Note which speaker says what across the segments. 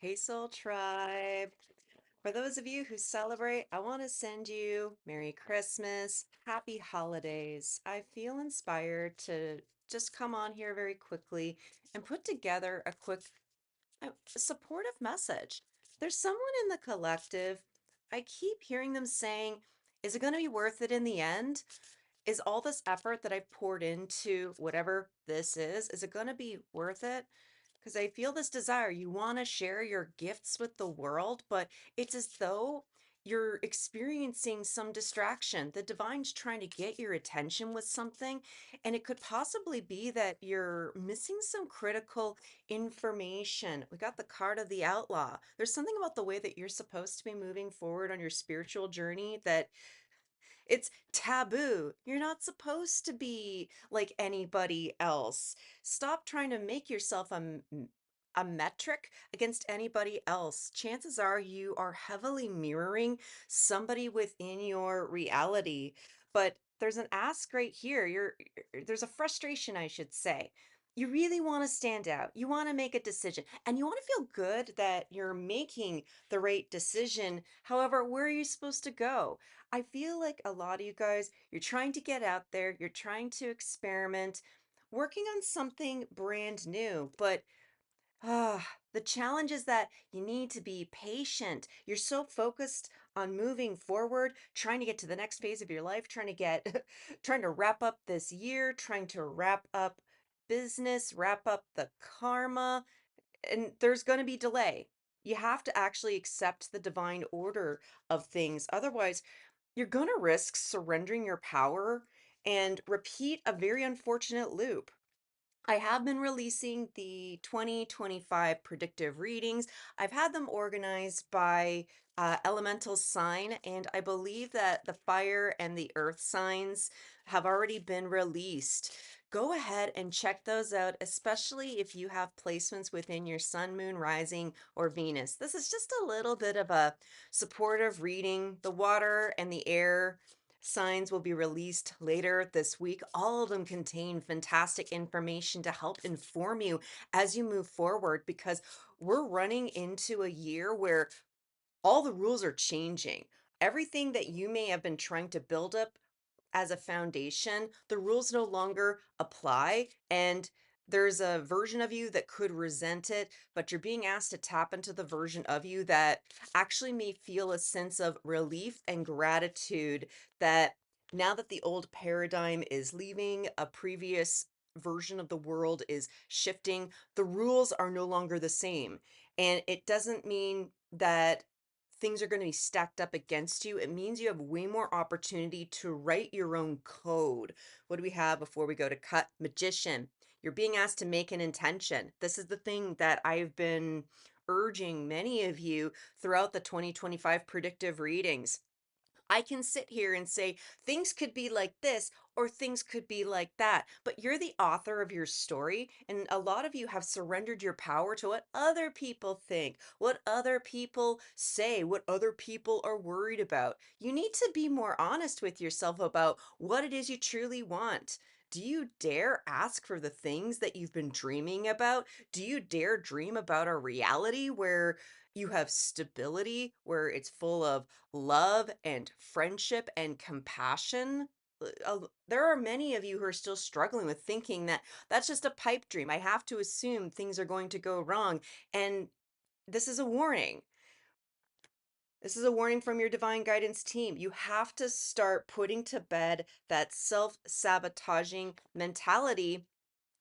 Speaker 1: Hey Soul Tribe. For those of you who celebrate, I want to send you Merry Christmas, Happy Holidays. I feel inspired to just come on here very quickly and put together a quick supportive message. There's someone in the collective, I keep hearing them saying, is it going to be worth it in the end? Is all this effort that I've poured into whatever this is it going to be worth it? Because I feel this desire. You want to share your gifts with the world, but it's as though you're experiencing some distraction. The divine's trying to get your attention with something, and it could possibly be that you're missing some critical information. We got the card of the outlaw. There's something about the way that you're supposed to be moving forward on your spiritual journey that it's taboo. You're not supposed to be like anybody else. Stop trying to make yourself a metric against anybody else. Chances are you are heavily mirroring somebody within your reality. But there's an ask right here. There's a frustration, I should say. You really want to stand out. You want to make a decision and you want to feel good that you're making the right decision. However, where are you supposed to go? I feel like a lot of you guys, you're trying to get out there, you're trying to experiment, working on something brand new, but the challenge is that you need to be patient. You're so focused on moving forward, trying to get to the next phase of your life, trying to get trying to wrap up this year, trying to wrap up business, wrap up the karma, and there's going to be delay. You have to actually accept the divine order of things. Otherwise, you're going to risk surrendering your power and repeat a very unfortunate loop. I have been releasing the 2025 predictive readings. I've had them organized by elemental sign, and I believe that the fire and the earth signs have already been released. Go ahead and check those out, especially if you have placements within your sun, moon, rising, or Venus. This is just a little bit of a supportive reading. The water and the air signs will be released later this week. All of them contain fantastic information to help inform you as you move forward because we're running into a year where all the rules are changing. Everything that you may have been trying to build up as a foundation, the rules no longer apply. And there's a version of you that could resent it, but you're being asked to tap into the version of you that actually may feel a sense of relief and gratitude that now that the old paradigm is leaving, a previous version of the world is shifting, the rules are no longer the same. And it doesn't mean that things are going to be stacked up against you. It means you have way more opportunity to write your own code. What do we have before we go to cut? Magician. You're being asked to make an intention. This is the thing that I've been urging many of you throughout the 2025 predictive readings. I can sit here and say things could be like this or things could be like that, but you're the author of your story. And a lot of you have surrendered your power to what other people think, what other people say, what other people are worried about. You need to be more honest with yourself about what it is you truly want. Do you dare ask for the things that you've been dreaming about? Do you dare dream about a reality where you have stability, where it's full of love and friendship and compassion? There are many of you who are still struggling with thinking that that's just a pipe dream. I have to assume things are going to go wrong. And this is a warning. This is a warning from your divine guidance team. You have to start putting to bed that self sabotaging mentality.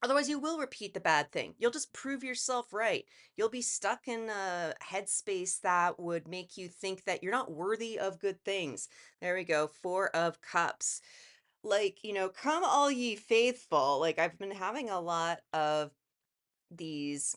Speaker 1: Otherwise, you will repeat the bad thing. You'll just prove yourself right. You'll be stuck in a headspace that would make you think that you're not worthy of good things. There we go. Four of Cups. Like, come all ye faithful. Like, I've been having a lot of these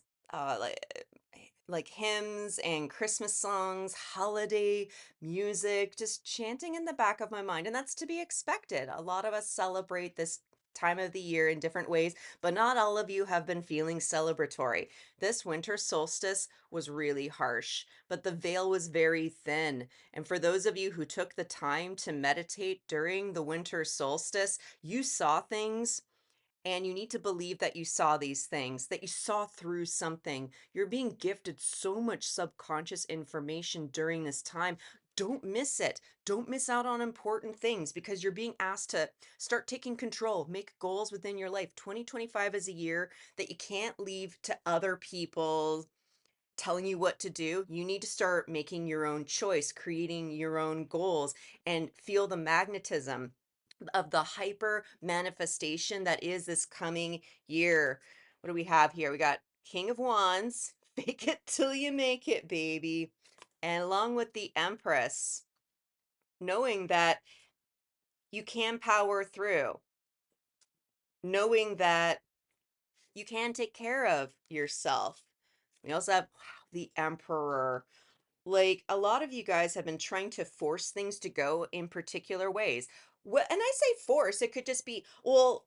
Speaker 1: like hymns and Christmas songs, holiday music, just chanting in the back of my mind. And that's to be expected. A lot of us celebrate this time of the year in different ways, but not all of you have been feeling celebratory. This winter solstice was really harsh, but the veil was very thin. And for those of you who took the time to meditate during the winter solstice, you saw things And you need to believe that you saw these things, that you saw through something. You're being gifted so much subconscious information during this time. Don't miss it. Don't miss out on important things because you're being asked to start taking control, make goals within your life. 2025 is a year that you can't leave to other people telling you what to do. You need to start making your own choice, creating your own goals, and feel the magnetism of the hyper manifestation that is this coming year. What do we have here? We got King of Wands, fake it till you make it, baby. And along with the Empress, knowing that you can power through, knowing that you can take care of yourself. We also have wow, the Emperor. Like a lot of you guys have been trying to force things to go in particular ways. Well, and I say force, it could just be, well,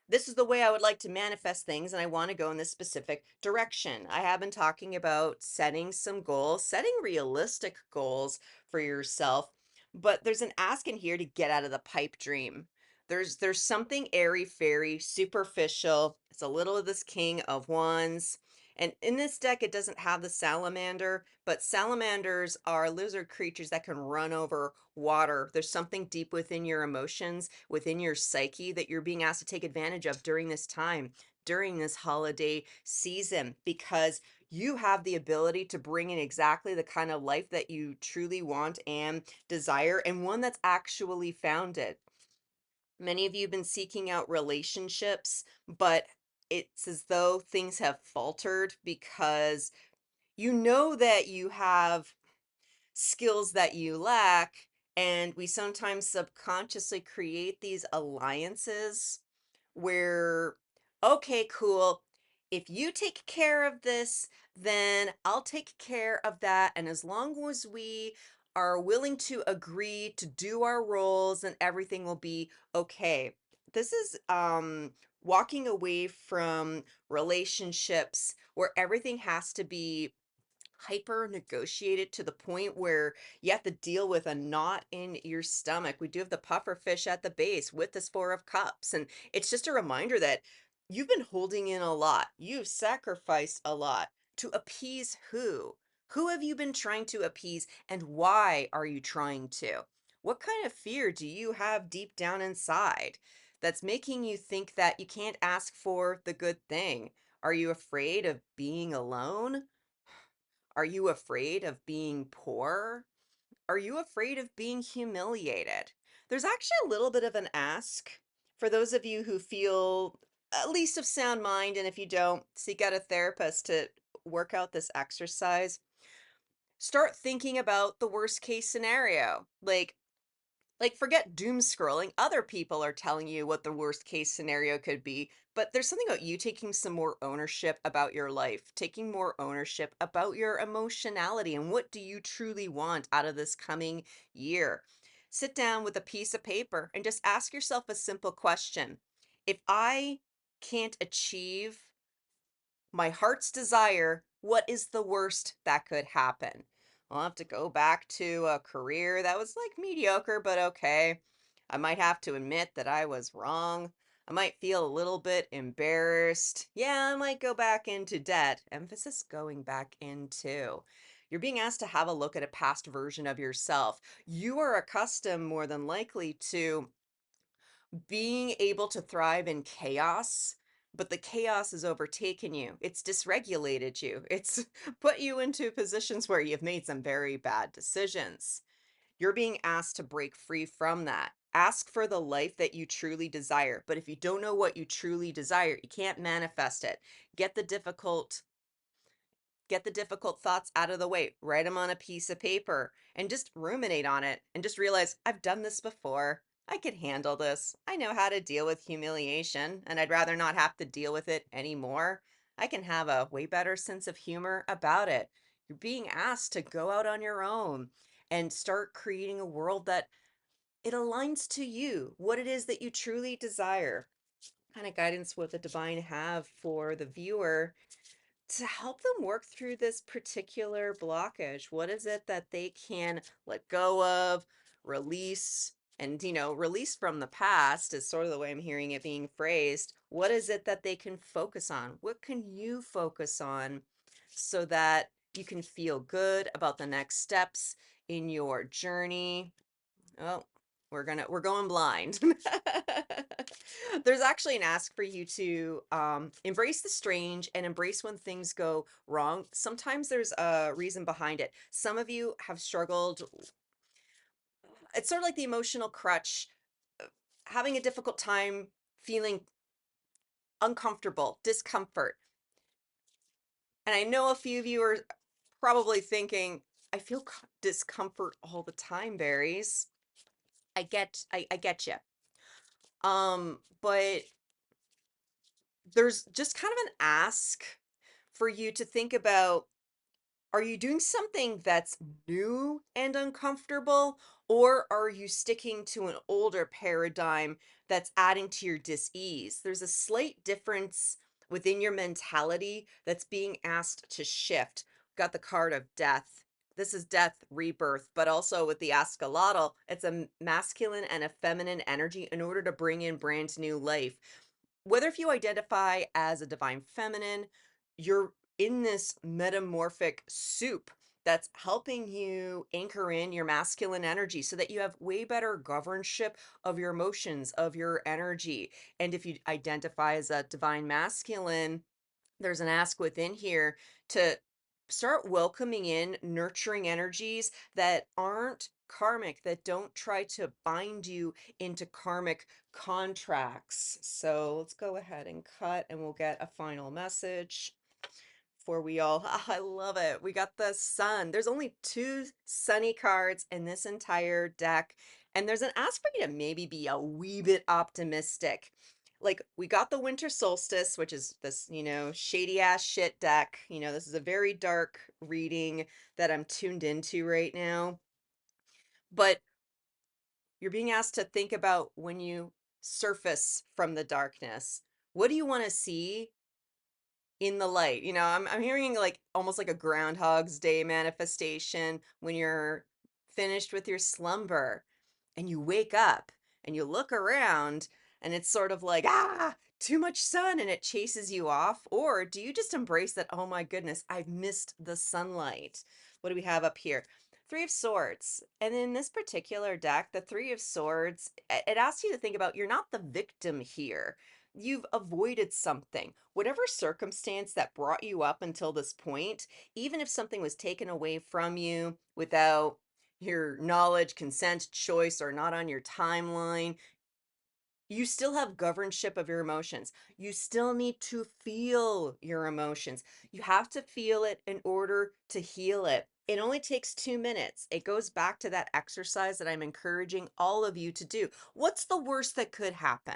Speaker 1: this is the way I would like to manifest things, and I want to go in this specific direction. I have been talking about setting some goals, setting realistic goals for yourself, but there's an ask in here to get out of the pipe dream. There's something airy fairy, superficial. It's a little of this King of Wands. And in this deck, it doesn't have the salamander, but salamanders are lizard creatures that can run over water. There's something deep within your emotions, within your psyche that you're being asked to take advantage of during this time, during this holiday season, because you have the ability to bring in exactly the kind of life that you truly want and desire, and one that's actually founded. Many of you have been seeking out relationships, but it's as though things have faltered because you know that you have skills that you lack, and we sometimes subconsciously create these alliances where, okay, cool, if you take care of this, then I'll take care of that. And as long as we are willing to agree to do our roles, and everything will be okay. This is walking away from relationships where everything has to be hyper negotiated to the point where you have to deal with a knot in your stomach. We do have the puffer fish at the base with this Four of Cups. And it's just a reminder that you've been holding in a lot. You've sacrificed a lot to appease who? Who have you been trying to appease, and why are you trying to? What kind of fear do you have deep down inside that's making you think that you can't ask for the good thing? Are you afraid of being alone? Are you afraid of being poor? Are you afraid of being humiliated? There's actually a little bit of an ask for those of you who feel at least of sound mind, and if you don't, seek out a therapist to work out this exercise. Start thinking about the worst case scenario. Like, forget doom scrolling. Other people are telling you what the worst case scenario could be, but there's something about you taking some more ownership about your life, taking more ownership about your emotionality, and what do you truly want out of this coming year. Sit down with a piece of paper and just ask yourself a simple question. If I can't achieve my heart's desire, what is the worst that could happen? I'll have to go back to a career that was like mediocre, but okay. I might have to admit that I was wrong. I might feel a little bit embarrassed. Yeah, I might go back into debt. Emphasis going back into. You're being asked to have a look at a past version of yourself. You are accustomed more than likely to being able to thrive in chaos, but the chaos has overtaken you. It's dysregulated you. It's put you into positions where you've made some very bad decisions. You're being asked to break free from that. Ask for the life that you truly desire. But if you don't know what you truly desire, you can't manifest it. Get the difficult Get the difficult thoughts out of the way, write them on a piece of paper, and just ruminate on it and just realize I've done this before. I can handle this. I know how to deal with humiliation, and I'd rather not have to deal with it anymore. I can have a way better sense of humor about it. You're being asked to go out on your own and start creating a world that it aligns to you, what it is that you truly desire. What kind of guidance would the divine have for the viewer to help them work through this particular blockage? What is it that they can let go of, release, and release from the past is sort of the way I'm hearing it being phrased. What is it that they can focus on? What can you focus on so that you can feel good about the next steps in your journey? Oh, we're going blind. There's actually an ask for you to embrace the strange and embrace when things go wrong. Sometimes there's a reason behind it. Some of you have struggled. It's sort of like the emotional crutch, having a difficult time feeling uncomfortable, discomfort. And I know a few of you are probably thinking, I feel discomfort all the time, berries. I get you. But there's just kind of an ask for you to think about, are you doing something that's new and uncomfortable, or are you sticking to an older paradigm that's adding to your dis-ease? There's a slight difference within your mentality that's being asked to shift. Got the card of death. This is death, rebirth, but also with the Ascalotl, it's a masculine and a feminine energy in order to bring in brand new life. Whether if you identify as a divine feminine, you're in this metamorphic soup that's helping you anchor in your masculine energy so that you have way better governship of your emotions, of your energy. And if you identify as a divine masculine, there's an ask within here to start welcoming in nurturing energies that aren't karmic, that don't try to bind you into karmic contracts. So let's go ahead and cut and we'll get a final message for we all. I love it. We got the sun. There's only two sunny cards in this entire deck. And there's an ask for you to maybe be a wee bit optimistic. Like, we got the winter solstice, which is this, shady ass shit deck. This is a very dark reading that I'm tuned into right now. But you're being asked to think about when you surface from the darkness. What do you want to see in the light? I'm hearing like almost like a Groundhog's Day manifestation when you're finished with your slumber and you wake up and you look around and it's sort of like, too much sun and it chases you off. Or do you just embrace that, oh my goodness, I've missed the sunlight? What do we have up here? Three of Swords. And in this particular deck, the Three of Swords, it asks you to think about, you're not the victim here. You've avoided something. Whatever circumstance that brought you up until this point, even if something was taken away from you without your knowledge, consent, choice, or not on your timeline, you still have governship of your emotions. You still need to feel your emotions. You have to feel it in order to heal it. It only takes 2 minutes. It goes back to that exercise that I'm encouraging all of you to do. What's the worst that could happen?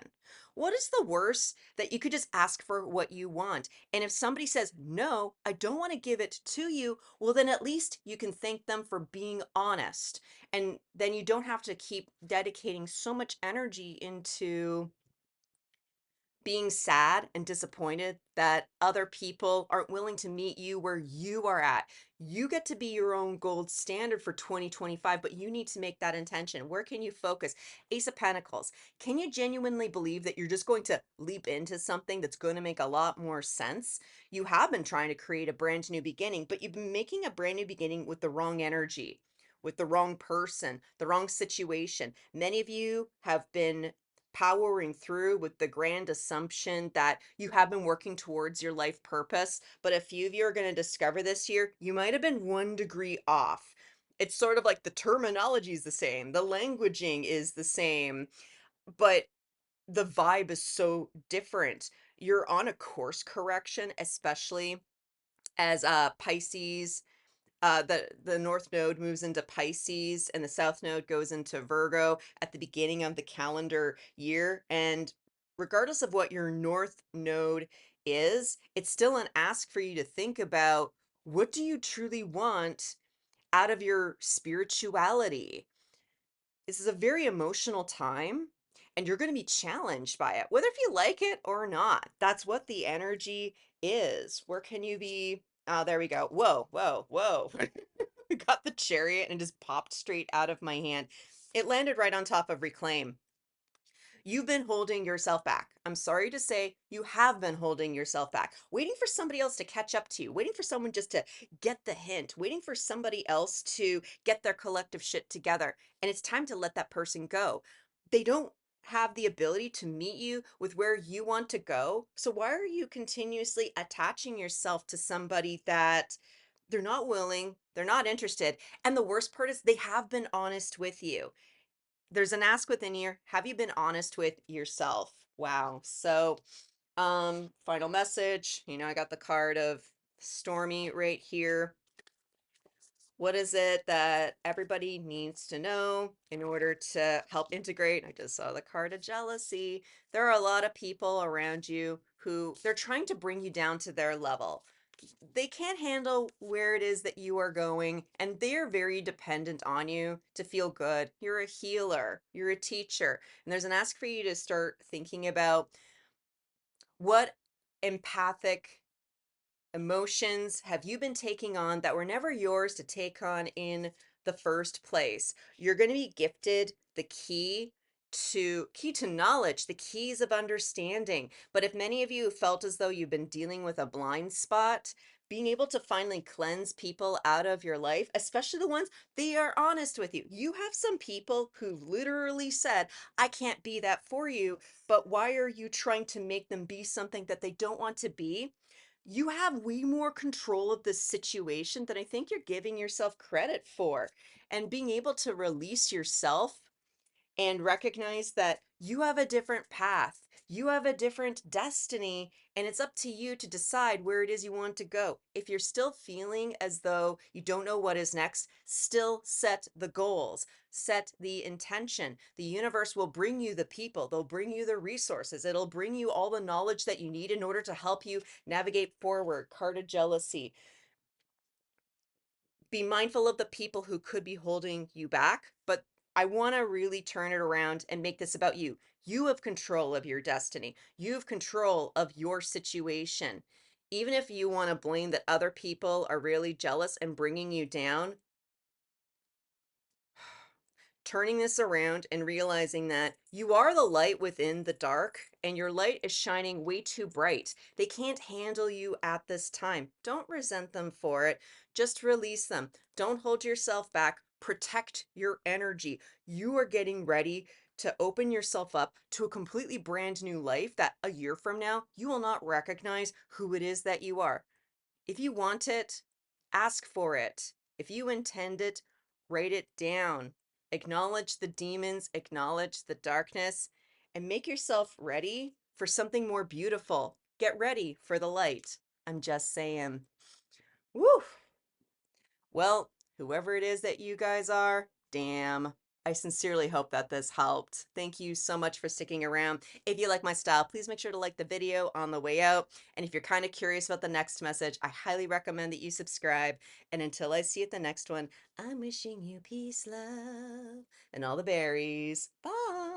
Speaker 1: What is the worst that you could just ask for what you want? And if somebody says, no, I don't want to give it to you, well, then at least you can thank them for being honest. And then you don't have to keep dedicating so much energy into being sad and disappointed that other people aren't willing to meet you where you are at. You get to be your own gold standard for 2025, but you need to make that intention. Where can you focus? Ace of Pentacles. Can you genuinely believe that you're just going to leap into something that's going to make a lot more sense? You have been trying to create a brand new beginning, but you've been making a brand new beginning with the wrong energy, with the wrong person, the wrong situation. Many of you have been powering through with the grand assumption that you have been working towards your life purpose, but a few of you are going to discover this year you might have been 1 degree off. It's sort of like the terminology is the same, the languaging is the same, but the vibe is so different. You're on a course correction, especially as Pisces, the north node moves into Pisces and the south node goes into Virgo at the beginning of the calendar year. And regardless of what your north node is, it's still an ask for you to think about, what do you truly want out of your spirituality? This is a very emotional time and you're going to be challenged by it, whether if you like it or not. That's what the energy is. Where can you be? Oh, there we go. Whoa, whoa, whoa. Got the chariot and it just popped straight out of my hand. It landed right on top of reclaim. You've been holding yourself back. I'm sorry to say you have been holding yourself back, waiting for somebody else to catch up to you, waiting for someone just to get the hint, waiting for somebody else to get their collective shit together. And it's time to let that person go. They don't have the ability to meet you with where you want to go. So why are you continuously attaching yourself to somebody that they're not willing, they're not interested, and the worst part is they have been honest with you. There's an ask within here. Have you been honest with yourself? Wow. So, final message. I got the card of Stormy right here. What is it that everybody needs to know in order to help integrate? I just saw the card of jealousy. There are a lot of people around you who they're trying to bring you down to their level. They can't handle where it is that you are going, and they're very dependent on you to feel good. You're a healer, you're a teacher, and there's an ask for you to start thinking about what empathic emotions have you been taking on that were never yours to take on in the first place. You're going to be gifted the key to knowledge, the keys of understanding. But if many of you felt as though you've been dealing with a blind spot, being able to finally cleanse people out of your life, especially the ones they are honest with you. You have some people who literally said, I can't be that for you, but why are you trying to make them be something that they don't want to be? You have way more control of the situation than I think you're giving yourself credit for. And being able to release yourself and recognize that you have a different path, you have a different destiny, and it's up to you to decide where it is you want to go. If you're still feeling as though you don't know what is next, still set the goals, set the intention. The universe will bring you the people, they'll bring you the resources, it'll bring you all the knowledge that you need in order to help you navigate forward. Card of jealousy. Be mindful of the people who could be holding you back, but I want to really turn it around and make this about you. You have control of your destiny. You have control of your situation. Even if you want to blame that other people are really jealous and bringing you down, turning this around and realizing that you are the light within the dark and your light is shining way too bright. They can't handle you at this time. Don't resent them for it. Just release them. Don't hold yourself back. Protect your energy. You are getting ready to open yourself up to a completely brand new life that a year from now, you will not recognize who it is that you are. If you want it, ask for it. If you intend it, write it down. Acknowledge the demons, acknowledge the darkness, and make yourself ready for something more beautiful. Get ready for the light. I'm just saying. Woo! Well, whoever it is that you guys are, damn. I sincerely hope that this helped. Thank you so much for sticking around. If you like my style, please make sure to like the video on the way out. And if you're kind of curious about the next message, I highly recommend that you subscribe. And until I see you at the next one, I'm wishing you peace, love, and all the berries. Bye.